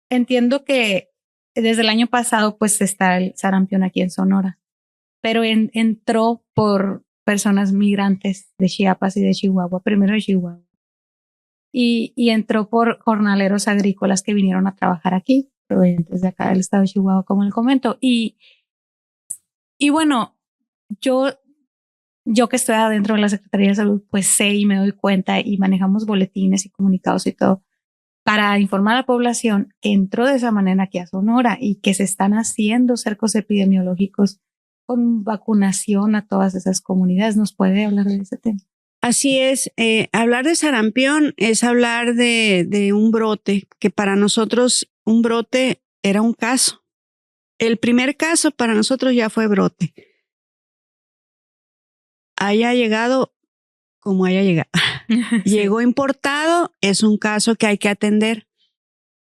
Entiendo que desde el año pasado pues está el sarampión aquí en Sonora, pero entró por personas migrantes de Chiapas y de Chihuahua, primero de Chihuahua, y entró por jornaleros agrícolas que vinieron a trabajar aquí, provenientes de acá del estado de Chihuahua, como les comento. Y bueno, yo que estoy adentro de la Secretaría de Salud, pues sé y me doy cuenta y manejamos boletines y comunicados y todo para informar a la población que entró de esa manera aquí a Sonora y que se están haciendo cercos epidemiológicos con vacunación a todas esas comunidades. ¿Nos puede hablar de ese tema? Así es, hablar de sarampión es hablar de un brote, que para nosotros un brote era un caso. El primer caso para nosotros ya fue brote. Haya llegado como haya llegado. Sí. Llegó importado, es un caso que hay que atender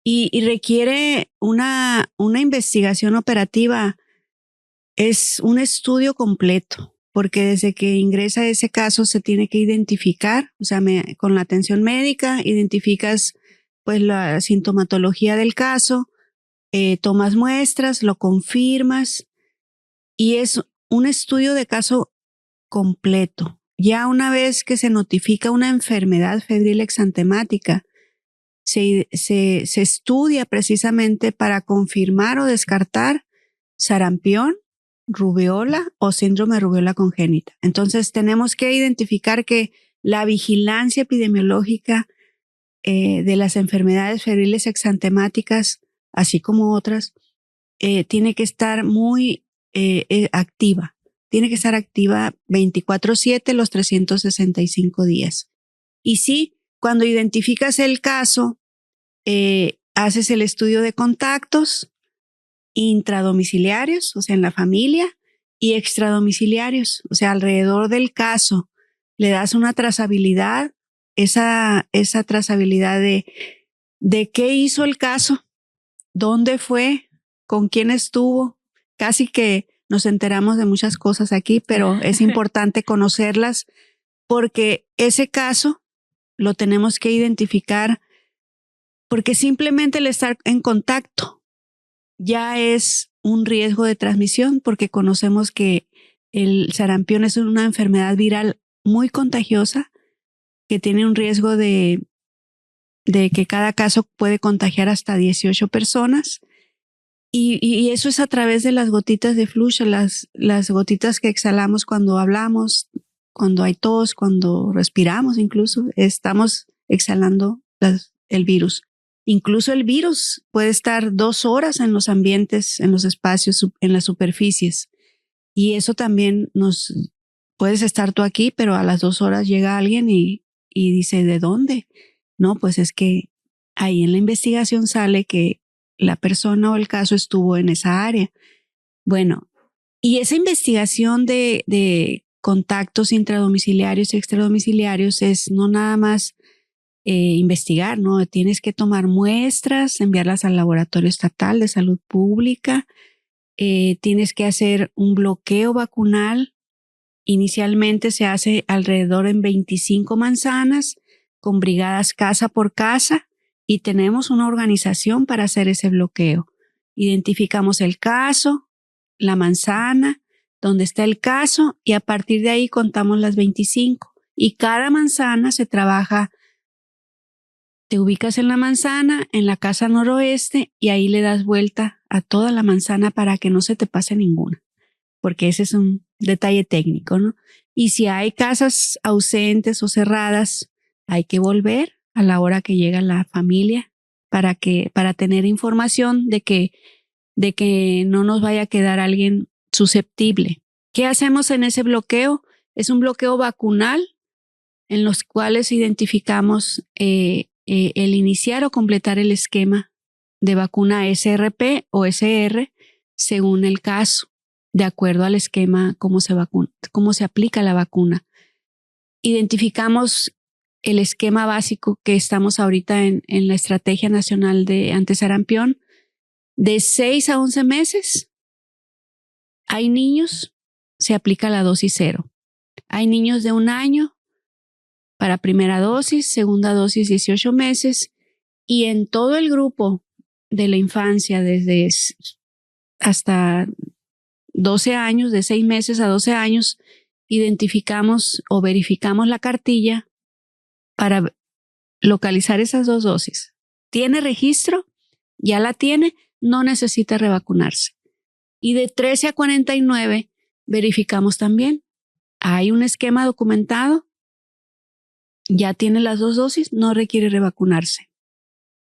y requiere una investigación operativa. Es un estudio completo, porque desde que ingresa ese caso se tiene que identificar, o sea, con la atención médica identificas pues la sintomatología del caso, tomas muestras, lo confirmas y es un estudio de caso completo. Ya una vez que se notifica una enfermedad febril exantemática, se estudia precisamente para confirmar o descartar sarampión, rubiola o síndrome de rubiola congénita. Entonces tenemos que identificar que la vigilancia epidemiológica de las enfermedades febriles exantemáticas, así como otras, tiene que estar muy activa. Tiene que estar activa 24/7 los 365 días. Y sí, cuando identificas el caso, haces el estudio de contactos intradomiciliarios, o sea, en la familia, y extradomiciliarios, o sea, alrededor del caso. Le das una trazabilidad, esa trazabilidad de qué hizo el caso, dónde fue, con quién estuvo. Casi que nos enteramos de muchas cosas aquí, pero es importante conocerlas porque ese caso lo tenemos que identificar porque simplemente el estar en contacto ya es un riesgo de transmisión porque conocemos que el sarampión es una enfermedad viral muy contagiosa que tiene un riesgo de que cada caso puede contagiar hasta 18 personas y eso es a través de las gotitas de flujo, las gotitas que exhalamos cuando hablamos, cuando hay tos, cuando respiramos incluso, estamos exhalando el virus. Incluso el virus puede estar 2 horas en los ambientes, en los espacios, en las superficies. Y eso también puedes estar tú aquí, pero a las 2 horas llega alguien y dice, ¿de dónde? No, pues es que ahí en la investigación sale que la persona o el caso estuvo en esa área. Bueno, y esa investigación de contactos intradomiciliarios y extradomiciliarios es no nada más investigar, ¿no? Tienes que tomar muestras, enviarlas al Laboratorio Estatal de Salud Pública, tienes que hacer un bloqueo vacunal. Inicialmente se hace alrededor en 25 manzanas con brigadas casa por casa y tenemos una organización para hacer ese bloqueo. Identificamos el caso, la manzana, donde está el caso y a partir de ahí contamos las 25 y cada manzana se trabaja. Te ubicas en la manzana, en la casa noroeste y ahí le das vuelta a toda la manzana para que no se te pase ninguna, porque ese es un detalle técnico, ¿no? Y si hay casas ausentes o cerradas, hay que volver a la hora que llega la familia para tener información de que no nos vaya a quedar alguien susceptible. ¿Qué hacemos en ese bloqueo? Es un bloqueo vacunal en los cuales identificamos el iniciar o completar el esquema de vacuna SRP o SR según el caso, de acuerdo al esquema cómo se aplica la vacuna. Identificamos el esquema básico que estamos ahorita en la Estrategia Nacional de Antisarampión. De 6 a 11 meses hay niños, se aplica la dosis 0. Hay niños de 1 año para primera dosis, segunda dosis 18 meses, y en todo el grupo de la infancia, desde hasta 12 años, de 6 meses a 12 años, identificamos o verificamos la cartilla para localizar esas 2 dosis. ¿Tiene registro? ¿Ya la tiene? No necesita revacunarse. Y de 13 a 49 verificamos también. Hay un esquema documentado, ya tiene las 2 dosis, no requiere revacunarse.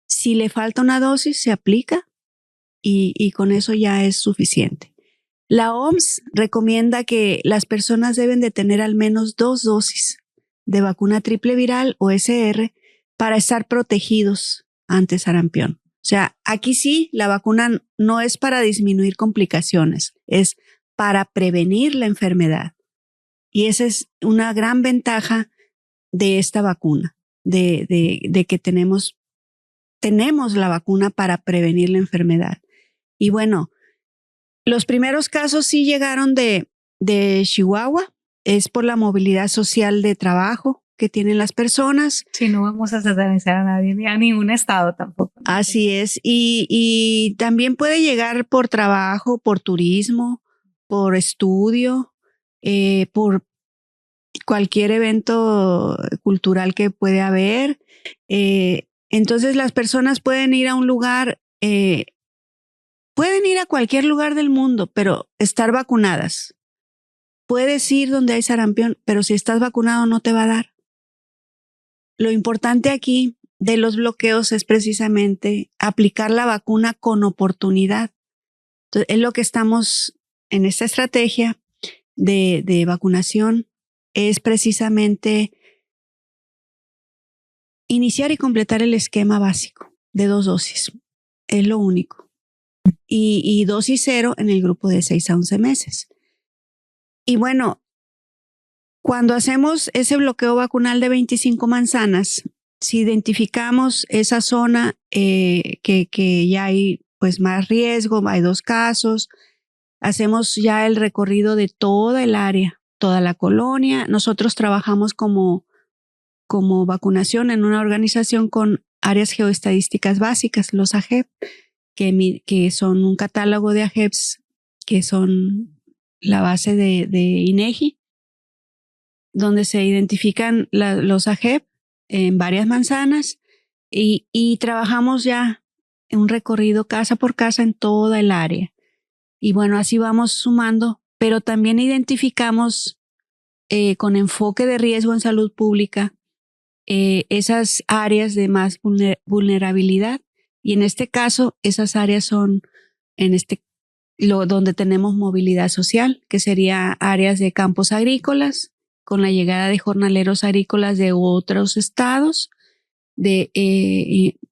Si le falta una dosis, se aplica y con eso ya es suficiente. La OMS recomienda que las personas deben de tener al menos 2 dosis de vacuna triple viral o SR para estar protegidos ante sarampión. O sea, aquí sí, la vacuna no es para disminuir complicaciones, es para prevenir la enfermedad. Y esa es una gran ventaja de esta vacuna, de que tenemos la vacuna para prevenir la enfermedad. Y bueno, los primeros casos sí llegaron de Chihuahua, es por la movilidad social de trabajo que tienen las personas. Sí, no vamos a satanizar a nadie, ni a ningún estado tampoco. Así es, y también puede llegar por trabajo, por turismo, por estudio, por cualquier evento cultural que puede haber. Entonces las personas pueden ir a un lugar, pueden ir a cualquier lugar del mundo, pero estar vacunadas. Puedes ir donde hay sarampión, pero si estás vacunado no te va a dar. Lo importante aquí de los bloqueos es precisamente aplicar la vacuna con oportunidad. Entonces, es lo que estamos en esta estrategia de vacunación, es precisamente iniciar y completar el esquema básico de 2 dosis. Es lo único. Y dosis 0 en el grupo de 6 a 11 meses. Y bueno, cuando hacemos ese bloqueo vacunal de 25 manzanas, si identificamos esa zona que ya hay pues más riesgo, hay 2 casos, hacemos ya el recorrido de toda el área, toda la colonia. Nosotros trabajamos como vacunación en una organización con áreas geoestadísticas básicas, los AGEP, que son un catálogo de AGEPs que son la base de INEGI, donde se identifican los AGEP en varias manzanas y trabajamos ya en un recorrido casa por casa en toda el área. Y bueno, así vamos sumando, pero también identificamos con enfoque de riesgo en salud pública esas áreas de más vulnerabilidad. Y en este caso, esas áreas son donde tenemos movilidad social, que sería áreas de campos agrícolas, con la llegada de jornaleros agrícolas de otros estados,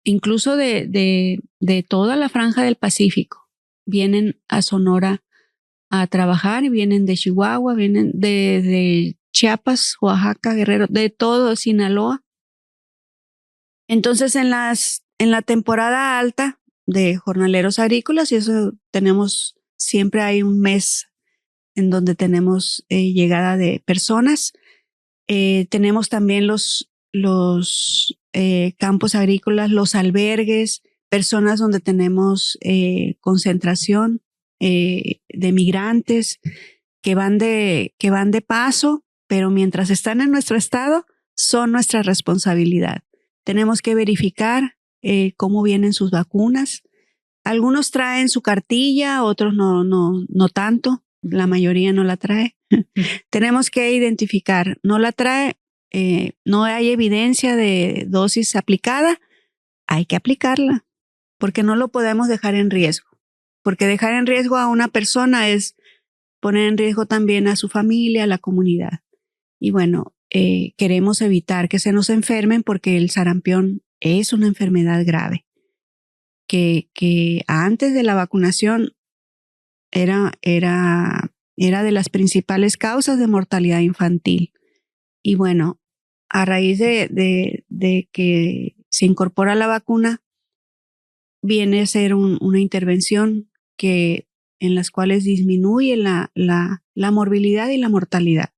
incluso de toda la franja del Pacífico. Vienen a Sonora a trabajar, vienen de Chihuahua, vienen de Chiapas, Oaxaca, Guerrero, de todo Sinaloa. Entonces en la temporada alta de jornaleros agrícolas, y eso tenemos, siempre hay un mes en donde tenemos llegada de personas. Tenemos también los campos agrícolas, los albergues, personas donde tenemos concentración de migrantes que van de paso, pero mientras están en nuestro estado son nuestra responsabilidad. Tenemos que verificar cómo vienen sus vacunas. Algunos traen su cartilla, otros no tanto. La mayoría no la trae. Tenemos que identificar, no la trae, no hay evidencia de dosis aplicada, hay que aplicarla, porque no lo podemos dejar en riesgo. Porque dejar en riesgo a una persona es poner en riesgo también a su familia, a la comunidad. Y bueno, queremos evitar que se nos enfermen porque el sarampión es una enfermedad grave, que antes de la vacunación era de las principales causas de mortalidad infantil. Y bueno, a raíz de que se incorpora la vacuna, viene a ser una intervención en las cuales disminuye la morbilidad y la mortalidad.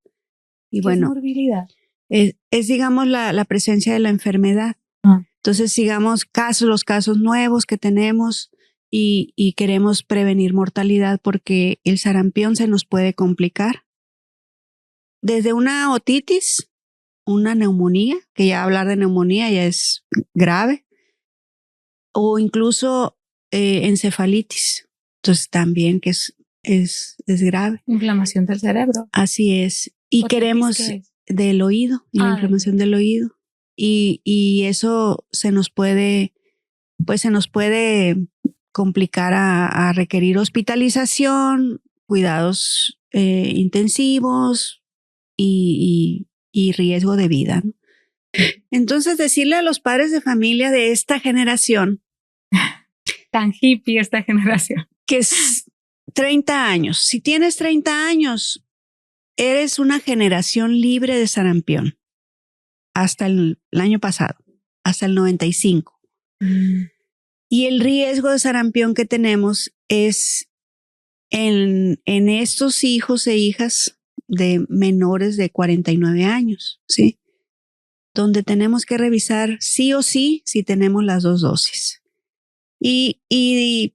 Y ¿Qué bueno, es morbilidad? digamos, la presencia de la enfermedad. Entonces, sigamos los casos nuevos que tenemos y queremos prevenir mortalidad porque el sarampión se nos puede complicar. Desde una otitis, una neumonía, que ya hablar de neumonía ya es grave, o incluso encefalitis. Entonces, también que es grave. Inflamación del cerebro. Así es. Y queremos del oído, y la inflamación del oído. Y eso se nos puede complicar a requerir hospitalización, cuidados intensivos y riesgo de vida, ¿no? Entonces, decirle a los padres de familia de esta generación, tan hippie esta generación, que es 30 años. Si tienes 30 años, eres una generación libre de sarampión. Hasta el año pasado, hasta el 95. Y el riesgo de sarampión que tenemos es en estos hijos e hijas de menores de 49 años, ¿sí? Donde tenemos que revisar sí o sí si tenemos las 2 dosis. Y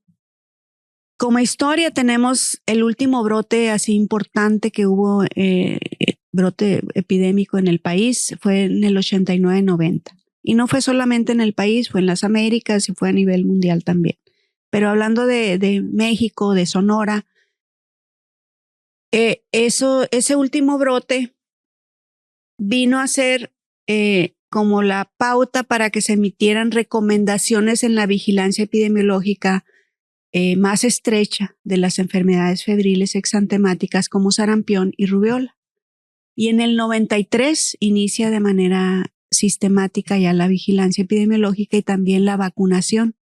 como historia tenemos el último brote así importante que hubo, brote epidémico en el país, fue en el 89-90. Y no fue solamente en el país, fue en las Américas y fue a nivel mundial también. Pero hablando de México, de Sonora, ese último brote vino a ser como la pauta para que se emitieran recomendaciones en la vigilancia epidemiológica más estrecha de las enfermedades febriles exantemáticas como sarampión y rubiola. Y en el 93 inicia de manera sistemática ya la vigilancia epidemiológica y también la vacunación.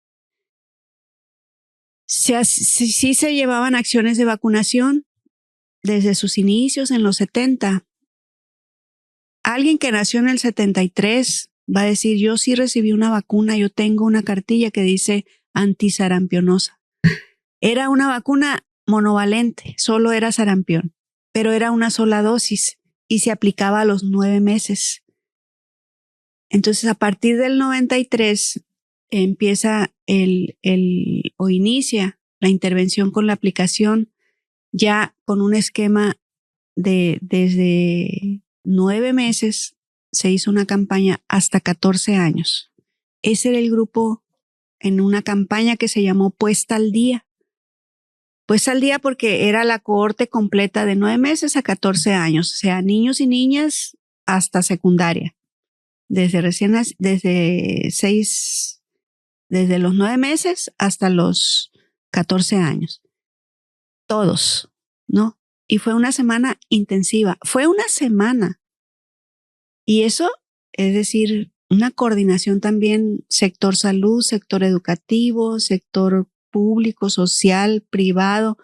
Sí se llevaban acciones de vacunación desde sus inicios en los 70. Alguien que nació en el 73 va a decir, yo sí recibí una vacuna, yo tengo una cartilla que dice antisarampionosa. Era una vacuna monovalente, solo era sarampión, pero era una sola dosis y se aplicaba a los 9 meses. Entonces, a partir del 93 empieza o inicia la intervención con la aplicación ya con un esquema desde 9 meses, se hizo una campaña hasta 14 años. Ese era el grupo en una campaña que se llamó Puesta al Día. Puesta al Día porque era la cohorte completa de 9 meses a 14 años, o sea, niños y niñas hasta secundaria. Desde los 9 meses hasta los 14 años. Todos, ¿no? Y fue una semana intensiva. Fue una semana. Y eso, es decir, una coordinación también, sector salud, sector educativo, sector público, social, privado,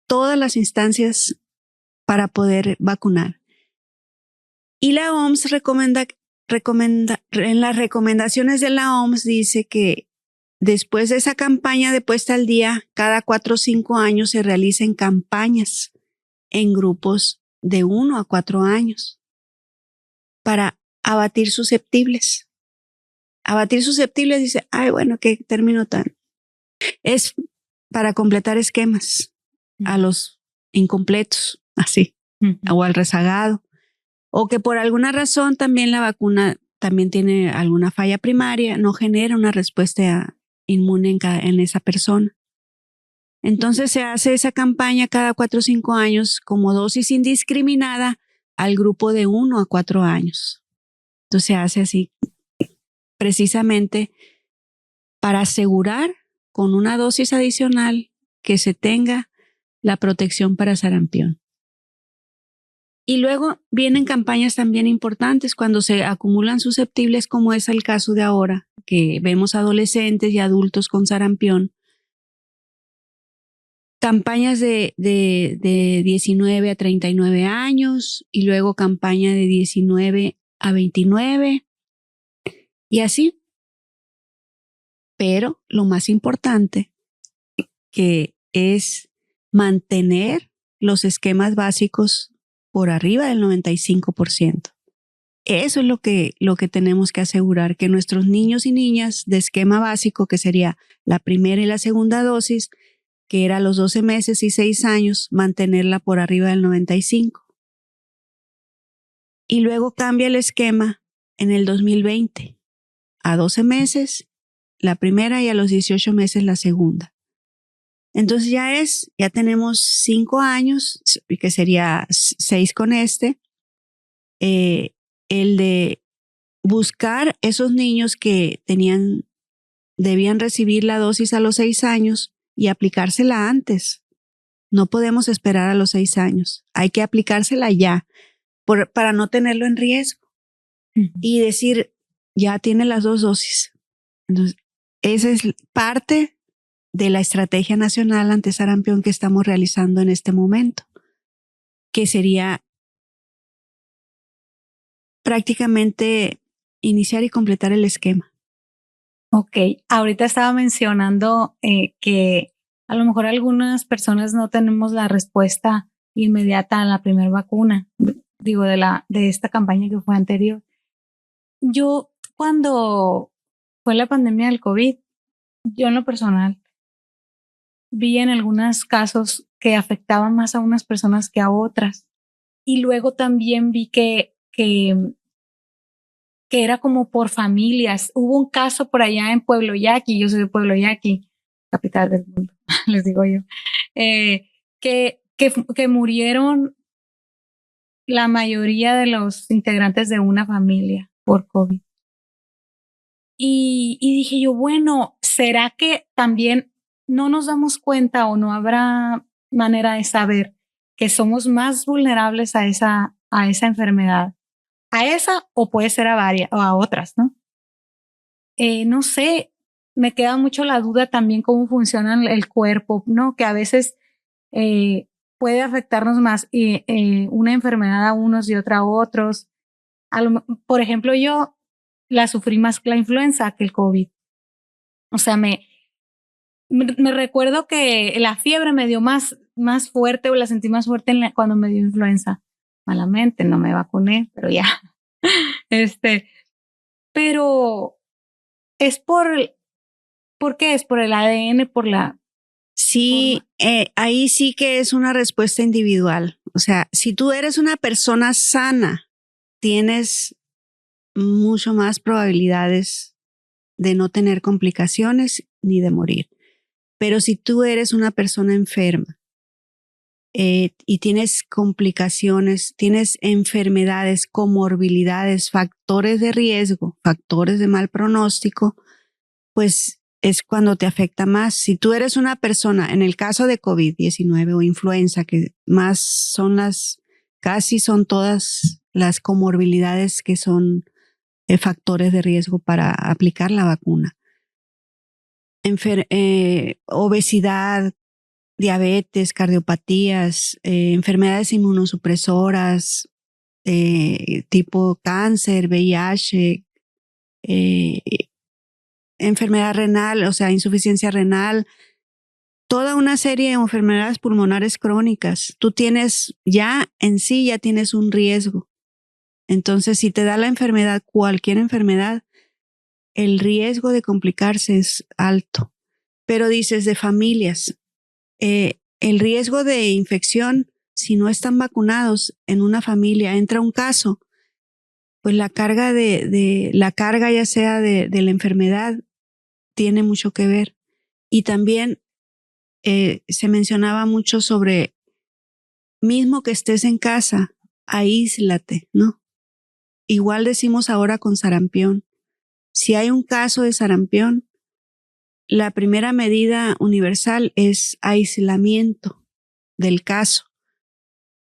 todas las instancias para poder vacunar. Y la OMS recomienda, en las recomendaciones de la OMS dice que después de esa campaña de puesta al día, cada 4 o 5 años se realicen campañas en grupos de 1 a 4 años para abatir susceptibles. Abatir susceptibles dice, ay, bueno, qué término tan. Es para completar esquemas a los incompletos, así, o al rezagado. O que por alguna razón también la vacuna también tiene alguna falla primaria, no genera una respuesta inmune en esa persona. Entonces se hace esa campaña cada 4 o 5 años como dosis indiscriminada al grupo de 1 a 4 años. Entonces se hace así precisamente para asegurar con una dosis adicional que se tenga la protección para sarampión. Y luego vienen campañas también importantes cuando se acumulan susceptibles, como es el caso de ahora, que vemos adolescentes y adultos con sarampión. Campañas de 19 a 39 años y luego campaña de 19 a 29 y así. Pero lo más importante que es mantener los esquemas básicos por arriba del 95%. Eso es lo que tenemos que asegurar, que nuestros niños y niñas de esquema básico, que sería la primera y la segunda dosis, que era a los 12 meses y 6 años, mantenerla por arriba del 95. Y luego cambia el esquema en el 2020, a 12 meses la primera y a los 18 meses la segunda. Entonces ya tenemos 5 años, que sería 6 con el de buscar esos niños que debían recibir la dosis a los 6 años y aplicársela antes. No podemos esperar a los 6 años. Hay que aplicársela ya para no tenerlo en riesgo. Y decir, ya tiene las 2 dosis. Entonces, esa es parte de la estrategia nacional ante sarampión que estamos realizando en este momento, que sería prácticamente iniciar y completar el esquema. Ok, ahorita estaba mencionando que a lo mejor algunas personas no tenemos la respuesta inmediata a la primera vacuna, digo, de esta campaña que fue anterior. Yo, cuando fue la pandemia del COVID, yo en lo personal vi en algunos casos que afectaban más a unas personas que a otras. Y luego también vi que era como por familias. Hubo un caso por allá en Pueblo Yaqui, yo soy de Pueblo Yaqui, capital del mundo, les digo yo, que murieron la mayoría de los integrantes de una familia por COVID. Y dije yo, bueno, ¿será que también no nos damos cuenta o no habrá manera de saber que somos más vulnerables a esa enfermedad? A esa o puede ser a varias o a otras, ¿no? No sé, me queda mucho la duda también cómo funciona el cuerpo, ¿no? Que a veces puede afectarnos más una enfermedad a unos y otra a otros. Por ejemplo, yo la sufrí más que la influenza que el COVID. O sea, me recuerdo que la fiebre me dio más fuerte o la sentí más fuerte cuando me dio influenza. Malamente, no me vacuné, pero ya. Pero es ¿por qué? Es por el ADN, por la... Sí, ahí sí que es una respuesta individual. O sea, si tú eres una persona sana, tienes mucho más probabilidades de no tener complicaciones ni de morir. Pero si tú eres una persona enferma y tienes complicaciones, tienes enfermedades, comorbilidades, factores de riesgo, factores de mal pronóstico, pues es cuando te afecta más. Si tú eres una persona, en el caso de COVID-19 o influenza, que más son casi son todas las comorbilidades que son factores de riesgo para aplicar la vacuna. Obesidad, diabetes, cardiopatías, enfermedades inmunosupresoras, tipo cáncer, VIH, enfermedad renal, o sea, insuficiencia renal, toda una serie de enfermedades pulmonares crónicas. Tú tienes ya tienes un riesgo. Entonces, si te da la enfermedad, cualquier enfermedad, el riesgo de complicarse es alto. Pero dices de familias, el riesgo de infección, si no están vacunados en una familia, entra un caso, pues la carga la carga ya sea de la enfermedad tiene mucho que ver. Y también se mencionaba mucho sobre, mismo que estés en casa, aíslate, ¿no? Igual decimos ahora con sarampión. Si hay un caso de sarampión, la primera medida universal es aislamiento del caso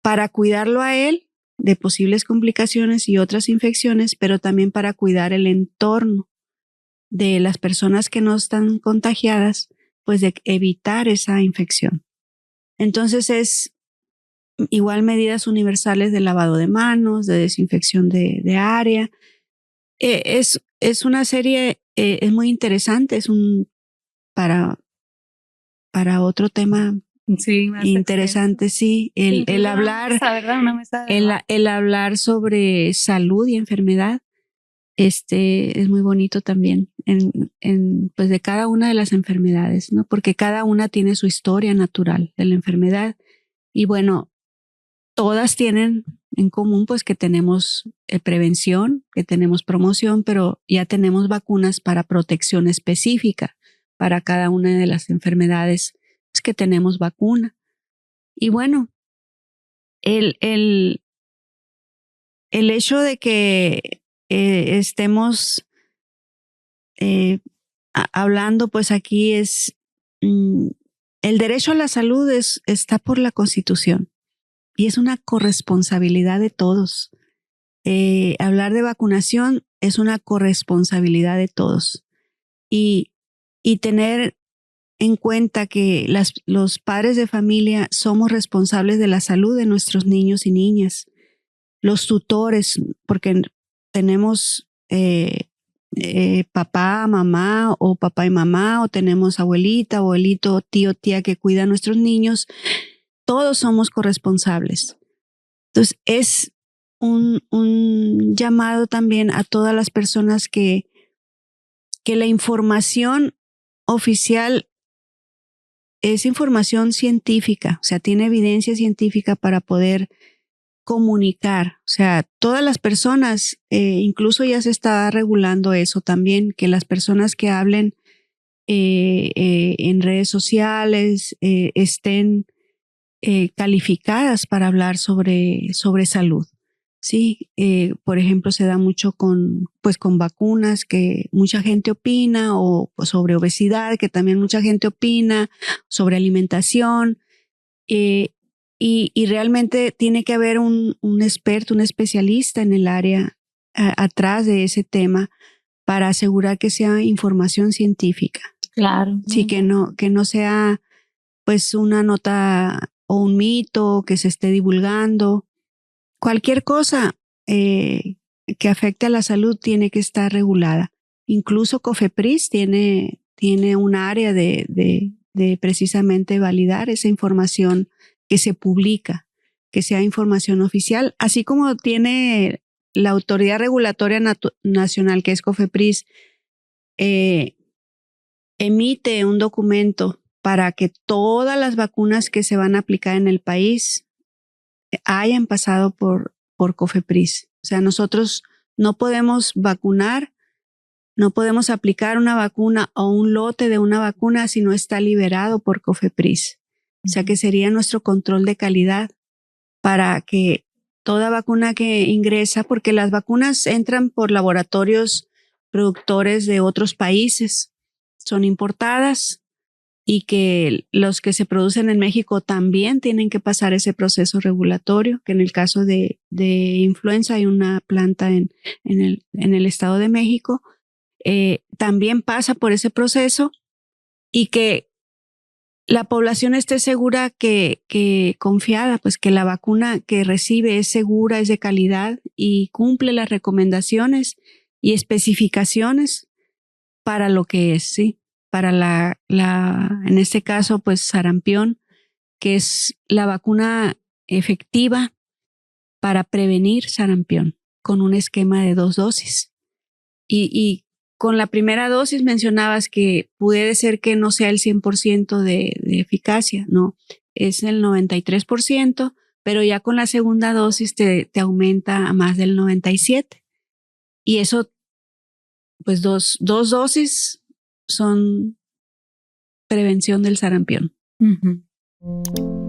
para cuidarlo a él de posibles complicaciones y otras infecciones, pero también para cuidar el entorno de las personas que no están contagiadas, pues de evitar esa infección. Entonces es igual medidas universales de lavado de manos, de desinfección de área. Es una serie, es muy interesante, es para otro tema Sí, más interesante, sí. El hablar, mesa, ¿verdad? Una mesa de el hablar sobre salud y enfermedad, es muy bonito también pues de cada una de las enfermedades, ¿no? Porque cada una tiene su historia natural de la enfermedad. Y bueno, todas tienen en común pues que tenemos prevención, que tenemos promoción, pero ya tenemos vacunas para protección específica para cada una de las enfermedades, pues, que tenemos vacuna. Y bueno, el hecho de que estemos hablando pues aquí es el derecho a la salud está por la Constitución y es una corresponsabilidad de todos. Hablar de vacunación es una corresponsabilidad de todos y tener en cuenta que los padres de familia somos responsables de la salud de nuestros niños y niñas, los tutores, porque tenemos papá, mamá o papá y mamá, o tenemos abuelita, abuelito, tío, tía que cuida a nuestros niños, todos somos corresponsables. Entonces es un llamado también a todas las personas que la información oficial es información científica, o sea, tiene evidencia científica para poder comunicar. O sea, todas las personas, incluso ya se está regulando eso también, que las personas que hablen en redes sociales estén calificadas para hablar sobre salud. Sí, por ejemplo, se da mucho con vacunas, que mucha gente opina, o sobre obesidad, que también mucha gente opina, sobre alimentación, y realmente tiene que haber un experto, un especialista en el área atrás de ese tema para asegurar que sea información científica. Claro. Sí, que no sea pues una nota o un mito que se esté divulgando. Cualquier cosa que afecte a la salud tiene que estar regulada. Incluso COFEPRIS tiene un área de precisamente validar esa información que se publica, que sea información oficial, así como tiene la Autoridad Regulatoria Nacional, que es COFEPRIS, emite un documento para que todas las vacunas que se van a aplicar en el país hayan pasado por COFEPRIS. O sea, nosotros no podemos vacunar, no podemos aplicar una vacuna o un lote de una vacuna si no está liberado por COFEPRIS. O sea, que sería nuestro control de calidad para que toda vacuna que ingresa, porque las vacunas entran por laboratorios productores de otros países, son importadas, y que los que se producen en México también tienen que pasar ese proceso regulatorio, que en el caso de influenza hay una planta en el Estado de México, también pasa por ese proceso, y que la población esté segura, que confiada, pues que la vacuna que recibe es segura, es de calidad y cumple las recomendaciones y especificaciones para lo que es, ¿sí? Para en este caso, pues sarampión, que es la vacuna efectiva para prevenir sarampión con un esquema de 2 dosis. Y con la primera dosis mencionabas que puede ser que no sea el 100% de eficacia, no, es el 93%, pero ya con la segunda dosis te aumenta a más del 97%. Y eso, pues dos dosis son prevención del sarampión. Uh-huh.